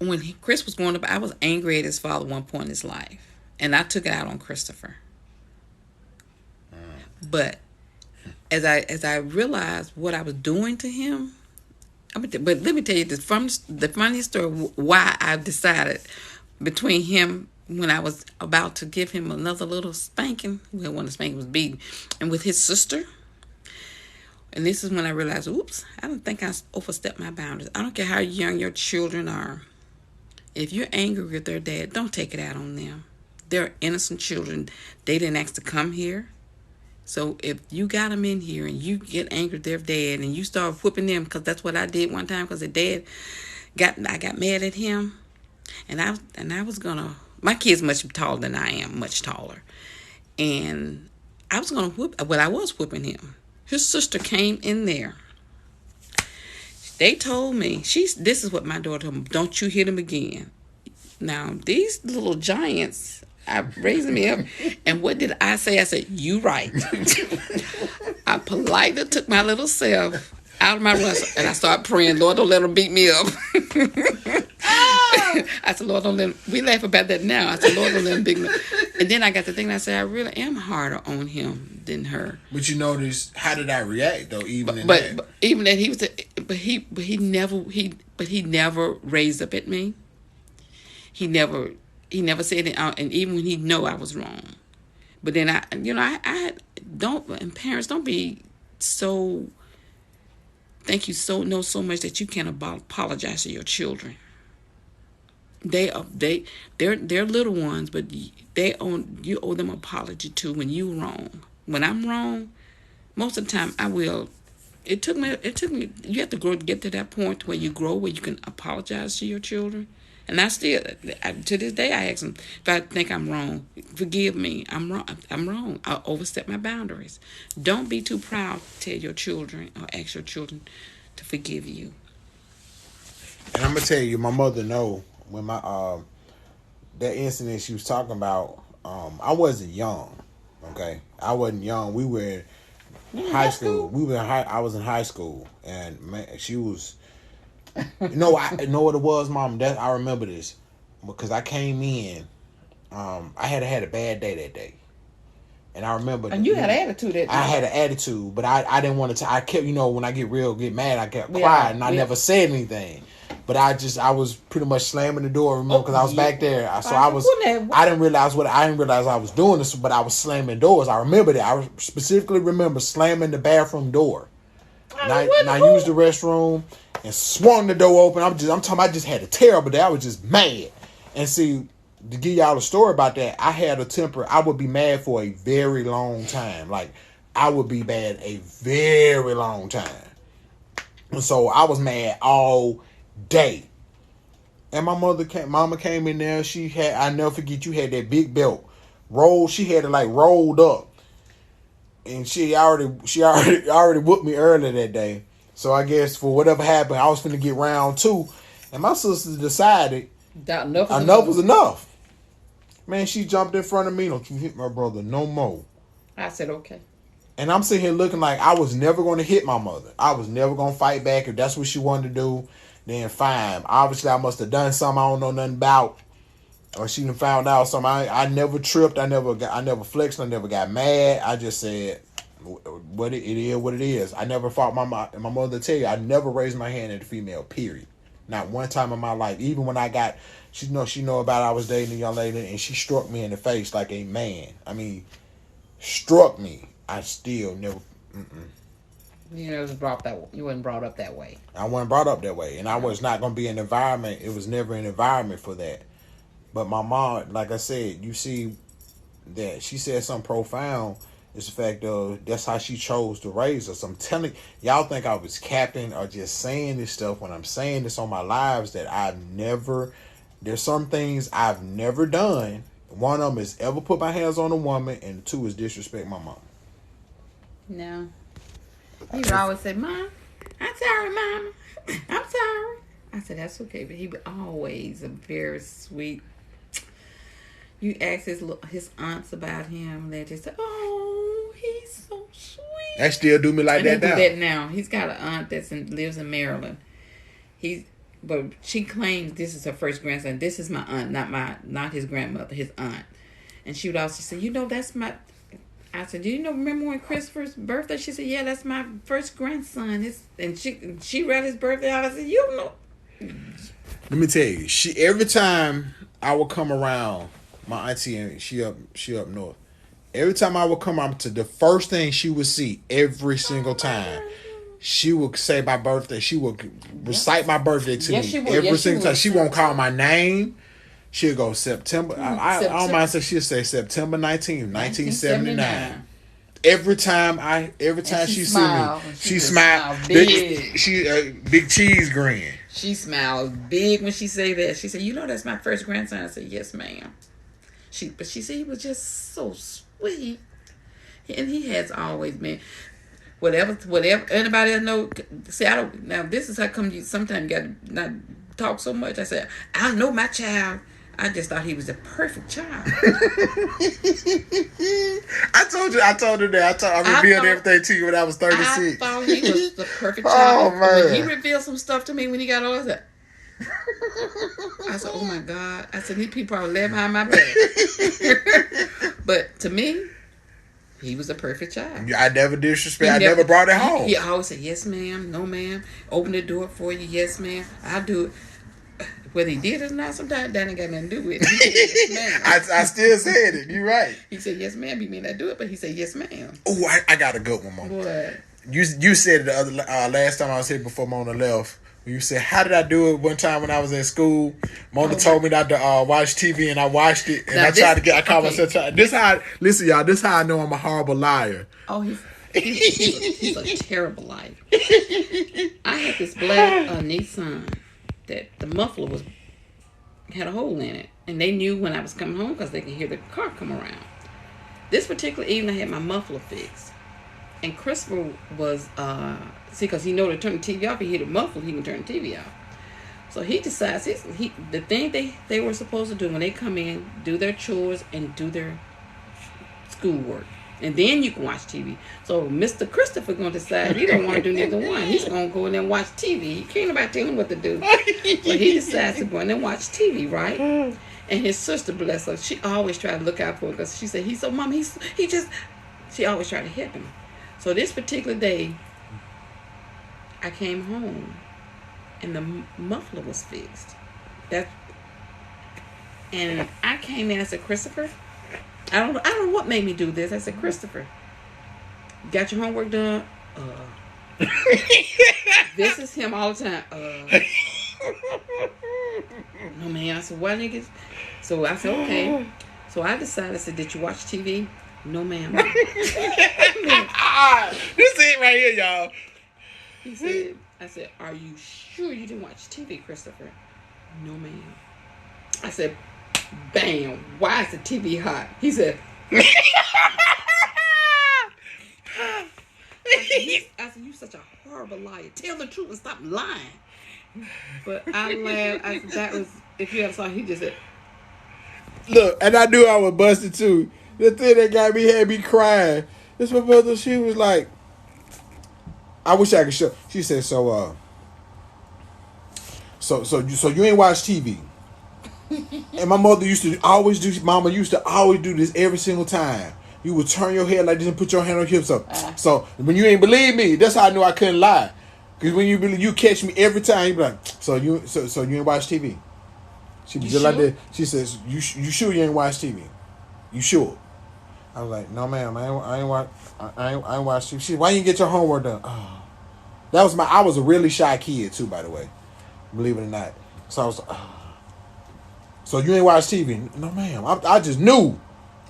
When Chris was growing up, I was angry at his father at one point in his life, and I took it out on Christopher. But as I realized what I was doing to him, but let me tell you the funniest story why I decided between him when I was about to give him another little spanking, well, when the spanking was beaten, and with his sister. And this is when I realized, oops, I don't think I overstepped my boundaries. I don't care how young your children are. If you're angry with their dad, don't take it out on them. They're innocent children. They didn't ask to come here. So if you got them in here and you get angry at their dad and you start whooping them, because that's what I did one time, because I got mad at him, and I was gonna. My kid's much taller than I am, much taller, and I was gonna whoop. Well, I was whooping him. His sister came in there. They told me, this is what my daughter told me, don't you hit him again. Now, these little giants are raising me up. And what did I say? I said, you right. I politely took my little self out of my wrestle and I started praying, Lord, don't let him beat me up. I said, Lord, don't let him. We laugh about that now. I said, Lord, don't let him beat me up. And then I got to thinking, I said, I really am harder on him than her. But you notice, how did I react though? But even that he never raised up at me. He never said it, and even when he know I was wrong. But then I don't, and parents, don't be so. Think you know so much that you can't apologize to your children. They're little ones, but you owe them an apology too when you wrong. When I'm wrong, most of the time I will. It took me. You have to grow to get to that point where you grow, where you can apologize to your children. And to this day, I ask them if I think I'm wrong. Forgive me. I'm wrong. I overstep my boundaries. Don't be too proud to tell your children or ask your children to forgive you. And I'm gonna tell you, my mother know when that incident she was talking about. I wasn't young. Okay, I wasn't young. We were in high school. I was in high school, and man, she was. I know what it was, Mom. That I remember this because I came in. I had a bad day that day, and I remember. And you had an attitude that day. I had an attitude, but I didn't want to. I kept, when I get mad, I kept quiet, and I never said anything. But I was pretty much slamming the door. Remember, because I was back there. So I didn't realize I was doing this, but I was slamming doors. I remember that. I specifically remember slamming the bathroom door. And I used the restroom and swung the door open. I'm talking. I just had a terrible day. I was just mad. And see, to give y'all a story about that, I had a temper. I would be mad for a very long time. Like, I would be mad a very long time. And so I was mad all day. And mama came in there. I never forget, you had that big belt she had it like rolled up. And she already whooped me earlier that day. So I guess for whatever happened, I was finna get round 2. And my sister decided enough was enough. Man, she jumped in front of me. Don't you hit my brother no more. I said, okay. And I'm sitting here looking like I was never going to hit my mother. I was never going to fight back. If that's what she wanted to do, then fine. Obviously, I must have done something I don't know nothing about. Or she done found out something. I never tripped. I never flexed. I never got mad. I just said, it is what it is. I never fought my mother. Tell you, I never raised my hand at a female. Period. Not one time in my life. Even when I got, she know about I was dating a young lady, and she struck me in the face like a man. I mean, struck me. I still never. You wasn't brought up that way. I wasn't brought up that way, and I was not going to be in an environment. It was never an environment for that. But my mom, like I said, you see, that she said something profound. Is the fact of that's how she chose to raise us. I'm telling y'all, think I was capping or just saying this stuff when I'm saying this on my lives that I've never. There's some things I've never done. One of them is ever put my hands on a woman, and two is disrespect my mom. No. He would always say, Mom, I'm sorry, Mama. I'm sorry. I said, that's okay. But he was always a very sweet. You ask his aunts about him, they just say, oh, he's so sweet. They still do me like and that they now. do that now. He's got an aunt lives in Maryland. But she claims this is her first grandson. This is my aunt, not his grandmother, his aunt. And she would also say, that's my. I said, do you remember when Christopher's birthday? She said, yeah, that's my first grandson. And she read his birthday out. I said, you know. Let me tell you, every time I would come around my auntie, and she up north. Every time I would come out to the first thing she would see every single time, she would say my birthday. She would recite my birthday to me every single time. She won't call my name. She'll go September. I don't mind saying she'll say September 19th, 1979. Every time she see me, she smiles big. She big cheese grin. She smiles big when she say that. She said, that's my first grandson. I said, yes, ma'am. But she said he was just so sweet. And he has always been. Whatever anybody else know. See, I don't. Now, this is how come you sometimes got to not talk so much. I said, I know my child. I just thought he was the perfect child. I told her that. I revealed everything to you when I was 36. I thought he was the perfect child. Oh, man. When he revealed some stuff to me when he got older, I said, oh my God. I said, these people probably left behind my back. But to me, he was a perfect child. I never disrespect. I never brought it home. He always said, yes, ma'am. No, ma'am. Open the door for you. Yes, ma'am. I'll do it. Whether he did it or not, sometimes that ain't got nothing to do with it. He said, yes, ma'am. I still said it. You're right. He said, yes, ma'am. He may not do it, but he said, yes, ma'am. Oh, I got a good one, Mom. What? You said it the other last time I was here before Mona left. You said, how did I do it one time when I was in school? Mona told me not to watch TV, and I watched it, and now I called myself. Listen, y'all, this is how I know I'm a horrible liar. Oh, he's a terrible liar. I had this black Nissan that the muffler had a hole in it, and they knew when I was coming home because they could hear the car come around. This particular evening, I had my muffler fixed, and Christopher was because he know to turn the TV off. He hear the muffler, he can turn the TV off. So he decides the thing they were supposed to do when they come in, do their chores and do their schoolwork. And then you can watch TV. So Mr. Christopher going to decide he don't want to do neither one. He's going to go in there and watch TV. He can't nobody tell him what to do. So he decides to go in there and watch TV, right? And his sister, bless her, she always tried to look out for him because she said, she always tried to help him. So this particular day, I came home and the muffler was fixed. And I came in and said, Christopher, I don't know what made me do this. I said, Christopher, got your homework done? This is him all the time. No, man. I said, why niggas? So I said, okay. So I decided, I said, did you watch TV? No, ma'am. This is it right here, y'all. He said, I said, are you sure you didn't watch TV, Christopher? No, ma'am. I said, bam, why is the TV hot? He said, I said, you such a horrible liar. Tell the truth and stop lying. But I laughed. I said, that was, if you ever saw, he just said, look, and I knew I was busted too. The thing that had me crying. This my mother, she was like, I wish I could show. She said, so you ain't watch TV. And my mother used to always do this every single time. You would turn your head like this and put your hand on your hips up. So when you ain't believe me, that's how I knew I couldn't lie. Because when you catch me every time, you be like, so you ain't watch TV. She was just like that. She says, you sure you ain't watch TV? You sure? I was like, no ma'am, I ain't watch TV. She said, why you get your homework done? Oh. I was a really shy kid too, by the way. Believe it or not. So I was like, oh. So you ain't watch TV? No, ma'am. I just knew.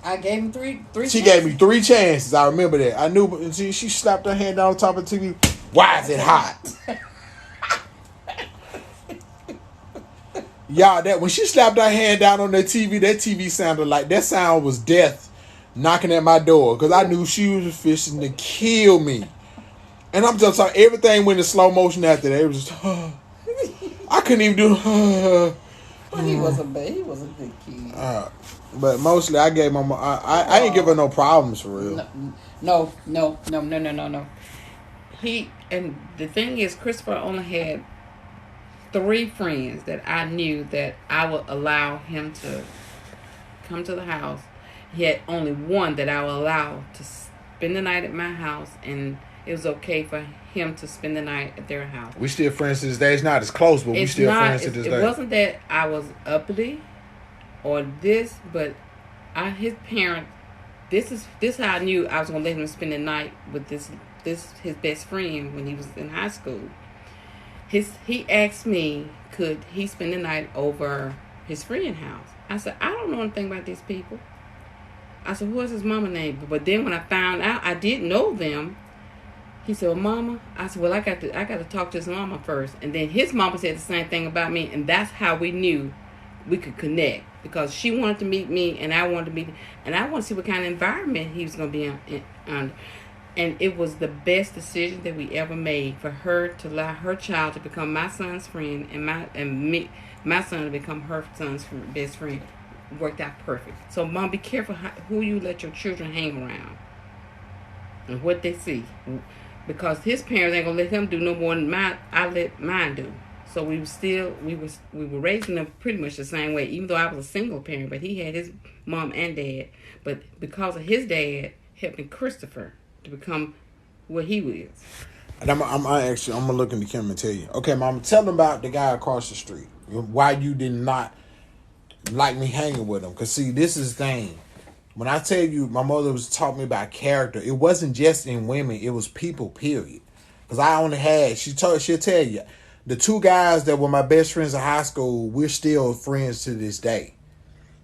I gave him three She chances. gave me 3 chances. I remember that. I knew, but she slapped her hand down on top of the TV. Why is it hot? Y'all, that when she slapped her hand down on that TV sounded like that sound was death knocking at my door because I knew she was fishing to kill me. And I'm just like, everything went in slow motion after that. It was just, I couldn't even do. Well, he was a good kid. But mostly, I gave my mom. I ain't give her no problems for real. No. He and the thing is, Christopher only had 3 friends that I knew that I would allow him to come to the house. He had only one that I would allow to spend the night at my house, and it was okay for him to spend the night at their house. We still friends to this day. It's not as close, but we still friends to this day. It wasn't that I was uppity or this, but his parents. This is how I knew I was gonna let him spend the night with this his best friend when he was in high school. He asked me, could he spend the night over his friend's house? I said, I don't know anything about these people. I said, what's his mama name? But then when I found out I didn't know them, he said, well, Mama. I said, well, I got to talk to his mama first. And then his mama said the same thing about me, and that's how we knew we could connect, because she wanted to meet me and I wanted to meet him, and I want to see what kind of environment he was going to be on. And it was the best decision that we ever made for her to allow her child to become my son's friend and my son to become her son's best friend. Worked out perfect. So, Mom, be careful who you let your children hang around and what they see, because his parents ain't gonna let him do no more than I let mine do. So we were raising them pretty much the same way, even though I was a single parent, but he had his mom and dad. But because of his dad helping Christopher to become what he was. And I'm gonna look in the camera and tell you. Okay, Mama, tell them about the guy across the street. Why you did not like me hanging with him? Cause see, this is the thing. When I tell you, my mother was taught me about character. It wasn't just in women; it was people. Period. Cause I only had. She'll tell you. The 2 guys that were my best friends in high school, we're still friends to this day.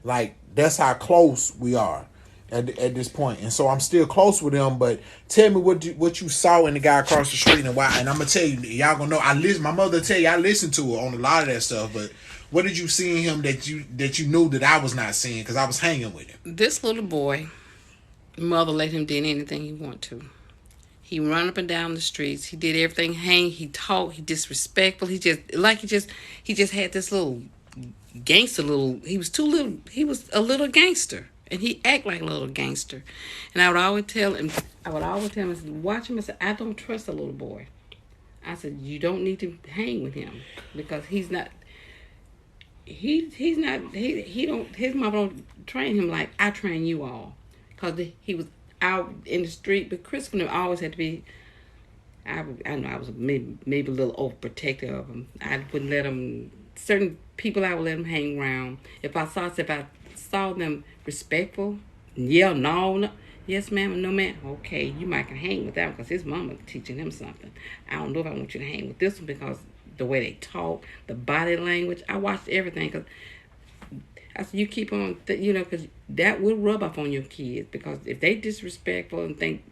Like, that's how close we are at this point. And so I'm still close with them, but tell me what you saw in the guy across the street and why. And I'm going to tell you, y'all going to know. My mother tell you, I listened to her on a lot of that stuff, but what did you see in him that you knew that I was not seeing because I was hanging with him? This little boy, mother let him do anything he wanted to. He run up and down the streets. He did everything. He talked. He disrespectful. He just had this little gangster little. He was too little. He was a little gangster, and he act like a little gangster. And I would always tell him. I said, watch him. I said, I don't trust a little boy. I said, you don't need to hang with him because he's not. He's not. He don't. His mama don't train him like I train you all, because he was out in the street, but Christopher always had to be. I know I was maybe a little overprotective of him. I wouldn't let him. Certain people I would let him hang around. If I saw them respectful, no, yes ma'am, no ma'am. Okay, you might can hang with that because his mama teaching him something. I don't know if I want you to hang with this one because the way they talk, the body language. I watched everything because. I said, you keep on, because that will rub off on your kids. Because if they disrespectful and think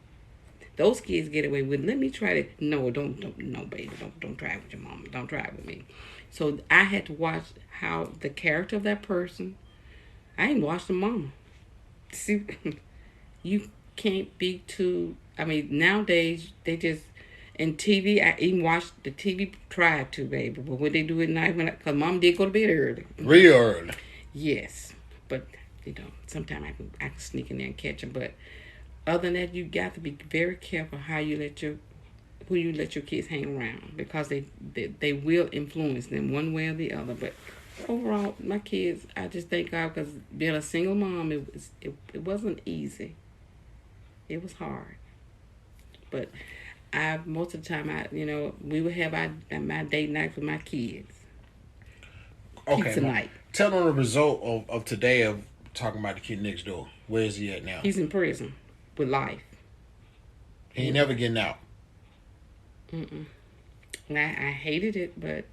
those kids get away with it, let me try to, no, baby, don't try it with your mama. Don't try it with me. So I had to watch how the character of that person, I ain't watched the mama. See, you can't be too, nowadays, they just, in TV, I even watched the TV tried to, baby. But when they do it at night, because mom did go to bed early. Real early. Yes, but sometimes I can sneak in there and catch them. But other than that, you got to be very careful who you let your kids hang around, because they will influence them one way or the other. But overall, my kids, I just thank God, because being a single mom, it wasn't easy. It was hard, but most of the time we would have my date night with my kids. Okay, pizza night. Tell them the result of today of talking about the kid next door. Where is he at now? He's in prison with life. He ain't never getting out. I hated it, but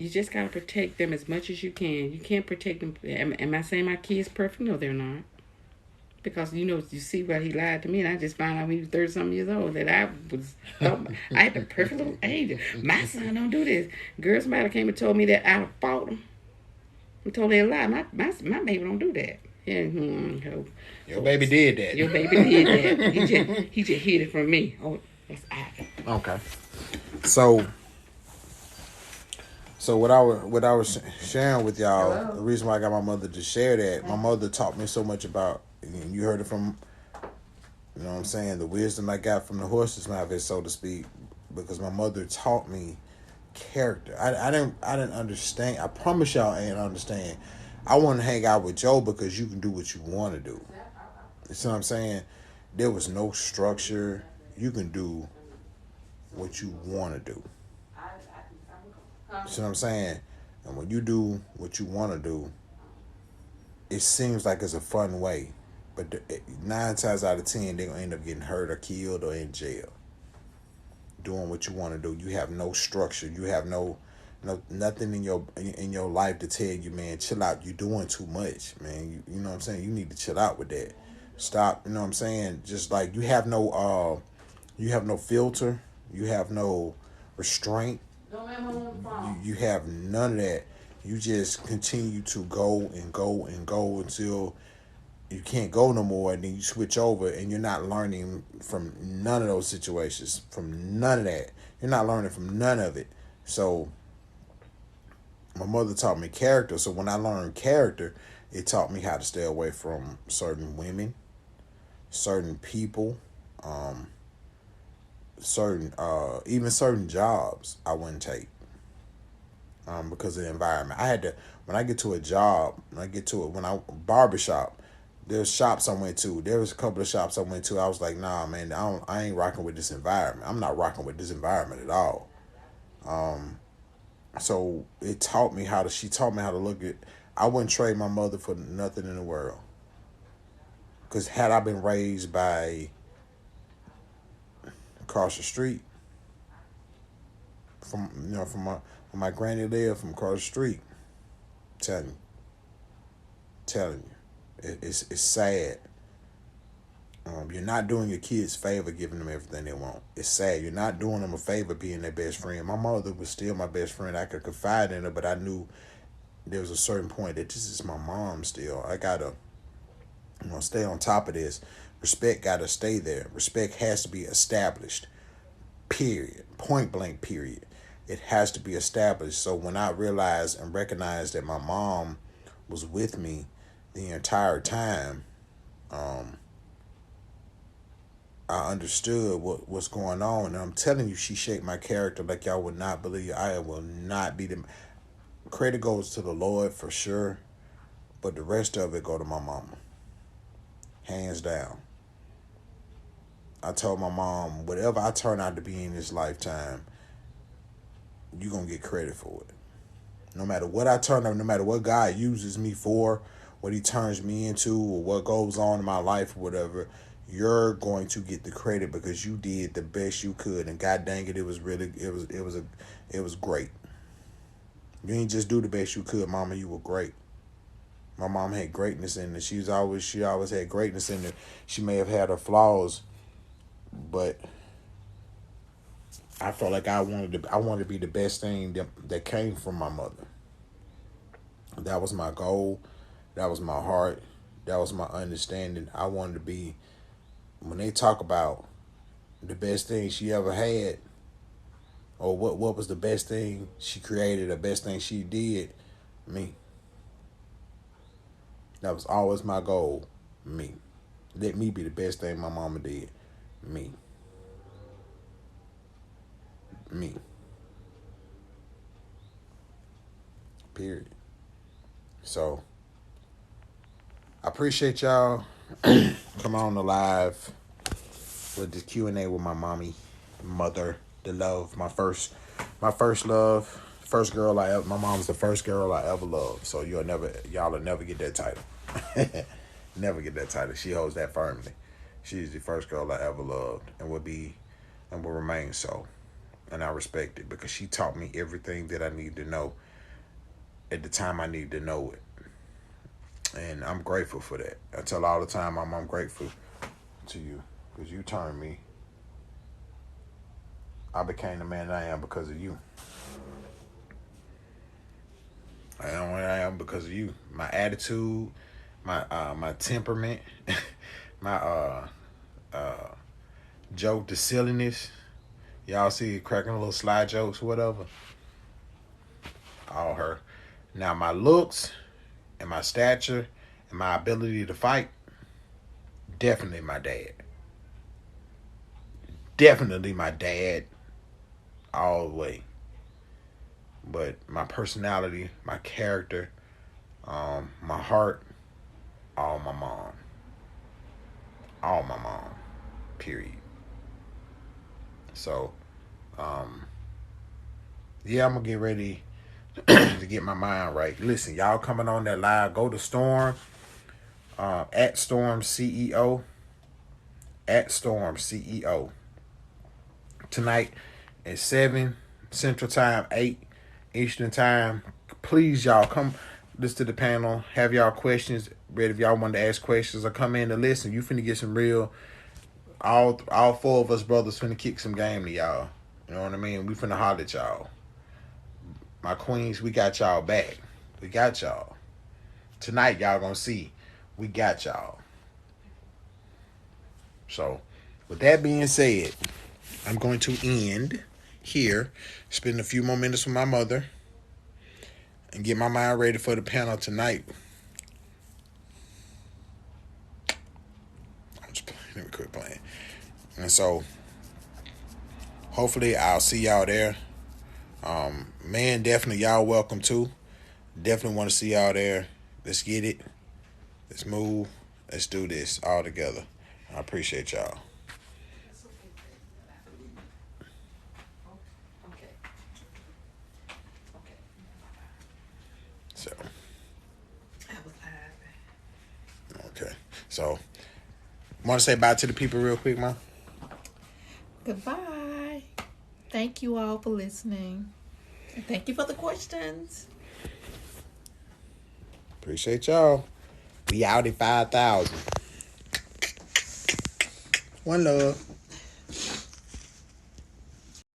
You just gotta protect them as much as you can. You can't protect them. Am I saying my kids perfect? No, they're not. Because you see what he lied to me, and I just found out when he was 30-something years old that I had the perfect little angel. My son don't do this. Girls might have came and told me that I fought him. I told her a lie. My baby don't do that. Yeah, Your baby did that. Your baby did that. He just hid it from me. Oh, that's I. Okay. So what I was sharing with y'all, Hello? the reason why I got my mother to share that, my mother taught me so much about, and you heard it from, you know what I'm saying, the wisdom I got from the horse's mouth, so to speak, because my mother taught me character. I didn't understand. I promise y'all I didn't understand. I want to hang out with Joe because you can do what you want to do. You see what I'm saying? There was no structure. You can do what you want to do. You see what I'm saying? And when you do what you want to do, it seems like it's a fun way. But 9 times out of 10, they're going to end up getting hurt or killed or in jail. Doing what you want to do. You have no structure. You have nothing in your life to tell you, man, chill out. You're doing too much, man. You know what I'm saying? You need to chill out with that. Stop. You know what I'm saying? Just like you have no filter. You have no restraint. You have none of that. You just continue to go and go and go until you can't go no more, and then you switch over, and you're not learning from none of those situations, from none of that. You're not learning from none of it. So my mother taught me character. So when I learned character, it taught me how to stay away from certain women, certain people, even certain jobs I wouldn't take. Because of the environment. I had to, when I get to a job, barbershop, there's shops I went to. There was a couple of shops I went to. I was like, nah, man, I ain't rocking with this environment. I'm not rocking with this environment at all. So she taught me how to look at, I wouldn't trade my mother for nothing in the world. Because had I been raised by across the street, from my granny lived from across the street, telling you, it's sad. You're not doing your kids a favor giving them everything they want. It's sad. You're not doing them a favor being their best friend. My mother was still my best friend. I could confide in her, but I knew there was a certain point that this is my mom still. I gotta stay on top of this. Respect gotta stay there. Respect has to be established. Period. Point blank period. It has to be established. So when I realized and recognized that my mom was with me the entire time, I understood what's going on. And I'm telling you, she shaped my character like y'all would not believe. I will not be the credit goes to the Lord for sure, but the rest of it go to my mama. Hands down. I told my mom, whatever I turn out to be in this lifetime, you're going to get credit for it. No matter what I turn up, no matter what God uses me for, what he turns me into, or what goes on in my life, or whatever, you're going to get the credit because you did the best you could. And God dang it, it was great. You ain't just do the best you could, mama, you were great. My mom had greatness in her. She always had greatness in her. She may have had her flaws, but I felt like I wanted to be the best thing that came from my mother. That was my goal. That was my heart. That was my understanding. I wanted to be, when they talk about the best thing she ever had, or what was the best thing she created, the best thing she did, me. That was always my goal, me. Let me be the best thing my mama did, me. Me. Period. So, I appreciate y'all coming on the live with the Q&A with my mother, the love, my first love, first girl my mom's the first girl I ever loved. So y'all will never get that title. Never get that title. She holds that firmly. She's the first girl I ever loved and will remain so. And I respect it because she taught me everything that I need to know at the time I need to know it. And I'm grateful for that. I tell all the time I'm grateful to you because you turned me. I became the man I am because of you. I am what I am because of you. My attitude, my temperament, my joke, the silliness. Y'all see it cracking little slide jokes, whatever. All her. Now my looks and my stature and my ability to fight, definitely my dad. Definitely my dad all the way. But my personality, my character, my heart, all my mom. All my mom. Period. So, yeah, I'm gonna get ready to get my mind right. Listen, y'all coming on that live, go to Storm, at Storm CEO, at Storm CEO. Tonight at 7 Central Time, 8 Eastern Time. Please, y'all, come listen to the panel. Have y'all questions ready if y'all want to ask questions or come in to listen. You finna get some real, all four of us brothers finna kick some game to y'all. You know what I mean? We finna holler at y'all. My queens, we got y'all back. We got y'all. Tonight, y'all gonna see. We got y'all. So, with that being said, I'm going to end here, spend a few more minutes with my mother, and get my mind ready for the panel tonight. I'm just playing. Let me quit playing. And so, hopefully, I'll see y'all there. Man, definitely, y'all welcome too. Definitely want to see y'all there. Let's get it. Let's move. Let's do this all together. I appreciate y'all. So, okay. So, want to say bye to the people real quick, Ma? Goodbye. Thank you all for listening. And thank you for the questions. Appreciate y'all. We out at 5,000. One love.